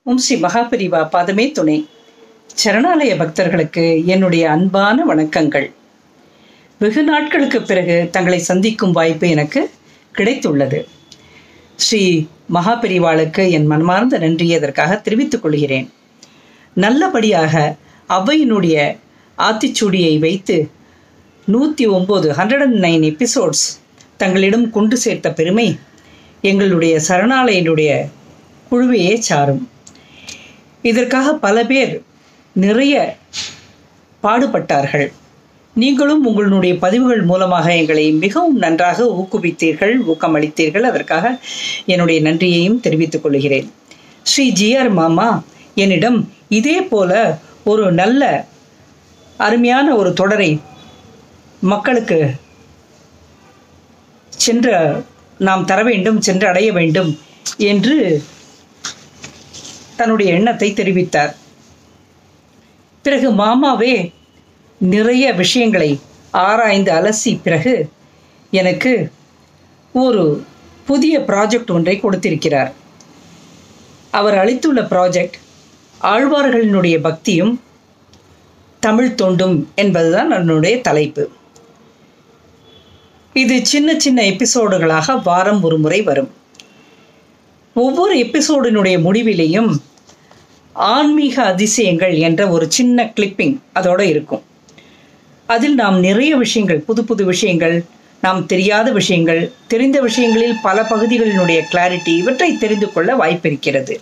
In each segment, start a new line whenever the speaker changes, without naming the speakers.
ஓம் ஸ்ரீ மகாபெரிவா பாதமே துணை. சரணாலய பக்தர்களுக்கு என்னுடைய அன்பான வணக்கங்கள். வெகு நாட்களுக்கு பிறகு தங்களை சந்திக்கும் வாய்ப்பு எனக்கு கிடைத்துள்ளது. ஸ்ரீ மகாபெரிவாளுக்கு என் மனமார்ந்த நன்றியை அதற்காக தெரிவித்துக் கொள்கிறேன். நல்லபடியாக அவ்வையினுடைய ஆத்திச்சூடியை வைத்து 109 எபிசோட்ஸ் தங்களிடம் கொண்டு சேர்த்த பெருமை எங்களுடைய சரணாலயனுடைய குழுவையே சாரும். இதற்காக பல பேர் நிறைய பாடுபட்டார்கள். நீங்களும் உங்களுடைய பதிவுகள் மூலமாக எங்களை மிகவும் நன்றாக ஊக்குவித்தீர்கள், ஊக்கமளித்தீர்கள். அதற்காக என்னுடைய நன்றியையும் தெரிவித்துக் கொள்கிறேன். ஸ்ரீ ஜிஆர் மாமா என்னிடம் இதே போல ஒரு நல்ல அருமையான ஒரு தொடரை மக்களுக்கு நாம் தர வேண்டும், சென்று அடைய வேண்டும் என்று தன்னுடைய எண்ணத்தை தெரிவித்தார். பிறகு மாமாவே நிறைய விஷயங்களை ஆராய்ந்து அலசி பிறகு எனக்கு ஒரு புதிய ப்ராஜெக்ட் ஒன்றை கொடுத்திருக்கிறார். அவர் அளித்துள்ள ப்ராஜெக்ட் ஆழ்வார்களினுடைய பக்தியும் தமிழ் தொண்டும் என்பதுதான் என்னுடைய தலைப்பு. இது சின்ன சின்ன எபிசோடுகளாக வாரம் ஒரு முறை வரும். ஒவ்வொரு எபிசோடினுடைய முடிவிலேயும் ஆன்மீக அதிசயங்கள் என்ற ஒரு சின்ன கிளிப்பிங் அதோடு இருக்கும். அதில் நாம் நிறைய விஷயங்கள், புது புது விஷயங்கள், நாம் தெரியாத விஷயங்கள், தெரிந்த விஷயங்களில் பல பகுதிகளினுடைய கிளாரிட்டி இவற்றை தெரிந்து கொள்ள வாய்ப்பிருக்கிறது.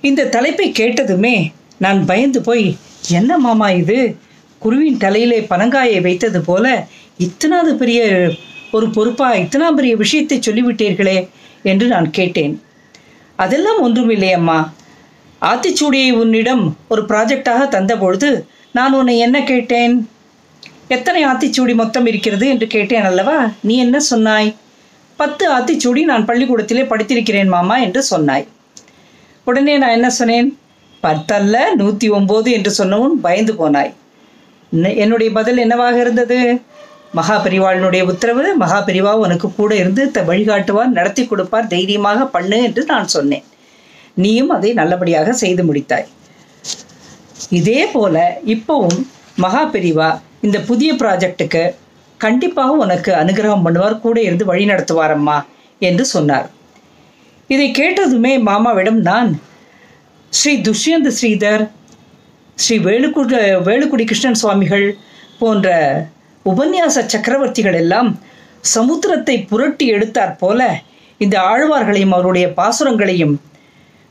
இந்த தலைப்பை கேட்டதுமே நான் பயந்து போய், என்ன மாமா இது, குருவின் தலையிலே பனங்காயை வைத்தது போல இத்தனாவது பெரிய ஒரு பொறுப்பா, இத்தனா பெரிய விஷயத்தை சொல்லிவிட்டீர்களே என்று நான் கேட்டேன். அதெல்லாம் ஒன்றுமில்லை அம்மா. ஆத்திச்சூடியை உன்னிடம் ஒரு ப்ராஜெக்டாக தந்தபொழுது நான் உன்னை என்ன கேட்டேன்? எத்தனை ஆத்திச்சூடி மொத்தம் இருக்கிறது என்று கேட்டேன் அல்லவா? நீ என்ன சொன்னாய்? 10 ஆத்திச்சூடி நான் பள்ளிக்கூடத்திலே படித்திருக்கிறேன் மாமா என்று சொன்னாய். உடனே நான் என்ன சொன்னேன்? 10 அல்ல 109 என்று சொன்னவும் பயந்து போனாய். என்னுடைய பதில் என்னவாக இருந்தது? மகாபெரிவாளினுடைய உத்தரவு, மகாபெரிவா உனக்கு கூட இருந்து வழிகாட்டுவார், நடத்தி கொடுப்பார், தைரியமாக பண்ணு என்று நான் சொன்னேன். நீயும் அதை நல்லபடியாக செய்து முடித்தாய். இதே போல இப்போவும் மகாபெரிவா இந்த புதிய ப்ராஜெக்டுக்கு கண்டிப்பாக உனக்கு அனுகிரகம் பண்ணுவார், கூட இருந்து வழி நடத்துவாரம்மா என்று சொன்னார். இதை கேட்டதுமே மாமாவிடம் நான் ஸ்ரீ துஷ்யந்த ஸ்ரீதர், ஸ்ரீ வேலுக்குடி கிருஷ்ணன் சுவாமிகள் போன்ற உபன்யாச சக்கரவர்த்திகள் எல்லாம் சமுத்திரத்தை புரட்டி எடுத்தாற் போல இந்த ஆழ்வார்களையும் அவருடைய பாசுரங்களையும்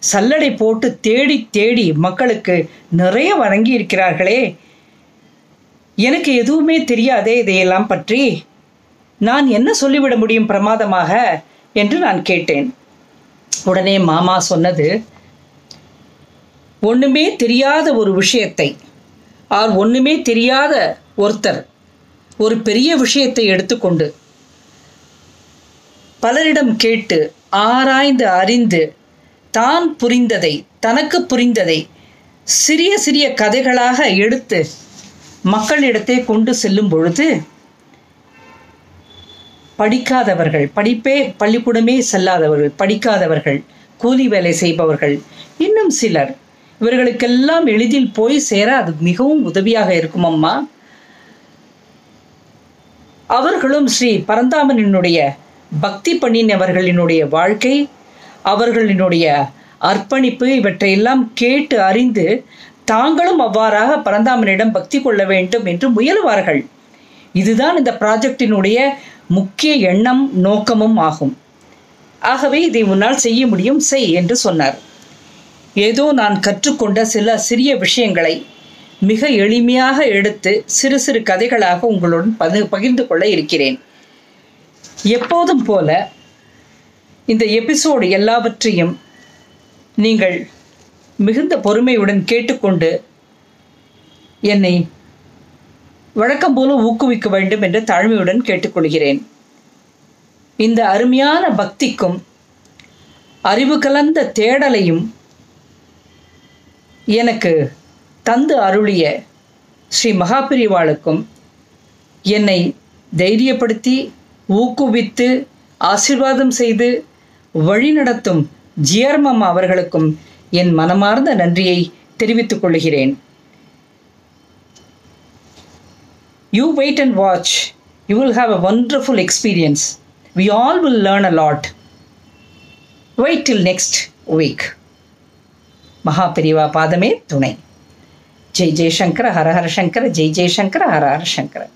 சல்லடை போட்டு தேடி தேடி மக்களுக்கு நிறைய வழங்கி இருக்கிறார்களே, எனக்கு எதுவுமே தெரியாதே இதையெல்லாம் பற்றி, நான் என்ன சொல்லிவிட முடியும் பிரமாதமாக என்று நான் கேட்டேன். உடனே மாமா சொன்னது, ஒன்றுமே தெரியாத ஒரு விஷயத்தை, ஒன்றுமே தெரியாத ஒருத்தர் ஒரு பெரிய விஷயத்தை எடுத்துக்கொண்டு பலரிடம் கேட்டு ஆராய்ந்து அறிந்து தான் புரிந்ததை, தனக்கு புரிந்ததை சிறிய சிறிய கதைகளாக எடுத்து மக்களிடத்தை கொண்டு செல்லும் பொழுது படிக்காதவர்கள், பள்ளிக்கூடமே செல்லாதவர்கள், படிக்காதவர்கள், கூலி வேலை செய்பவர்கள், இன்னும் சிலர், இவர்களுக்கெல்லாம் எளிதில் போய் சேர அது மிகவும் உதவியாக இருக்கும் அம்மா. அவர்களும் ஸ்ரீ பரந்தாமனினுடைய பக்தி பண்ணினவர்களினுடைய வாழ்க்கை, அவர்களினுடைய அர்ப்பணிப்பு இவற்றையெல்லாம் கேட்டு அறிந்து தாங்களும் அவ்வாறாக பரந்தாமனிடம் பக்தி கொள்ள வேண்டும் என்று முயலுவார்கள். இதுதான் இந்த ப்ராஜெக்டினுடைய முக்கிய எண்ணம், நோக்கமும் ஆகும். ஆகவே இதை உன்னால் செய்ய முடியும், செய் என்று சொன்னார். ஏதோ நான் கற்றுக்கொண்ட சில சிறிய விஷயங்களை மிக எளிமையாக எடுத்து சிறு சிறு கதைகளாக உங்களுடன் பகிர்ந்து கொள்ள இருக்கிறேன். எப்போதும் போல இந்த எபிசோடு எல்லாவற்றையும் நீங்கள் மிகுந்த பொறுமையுடன் கேட்டுக்கொண்டு என்னை வழக்கம் போல ஊக்குவிக்க வேண்டும் என்று தாழ்மையுடன் கேட்டுக்கொள்கிறேன். இந்த அருமையான பக்திக்கும் அறிவு கலந்த தேடலையும் எனக்கு தந்து அருளிய ஸ்ரீ மகாபெரிவாளுக்கும் என்னை தைரியப்படுத்தி ஊக்குவித்து ஆசீர்வாதம் செய்து வழிநடத்தும் ஜிஆர்மம் அவர்களுக்கும் என் மனமார்ந்த நன்றியை தெரிவித்துக் கொள்கிறேன். You wait and watch. You will have a wonderful experience. We all will learn a lot. Wait till next week. Maha Periyava பாதமே துணை. ஜெய் ஜெய்சங்கர ஹர ஹர சங்கர, ஜெய் ஜெய்சங்கர ஹர ஹர சங்கர.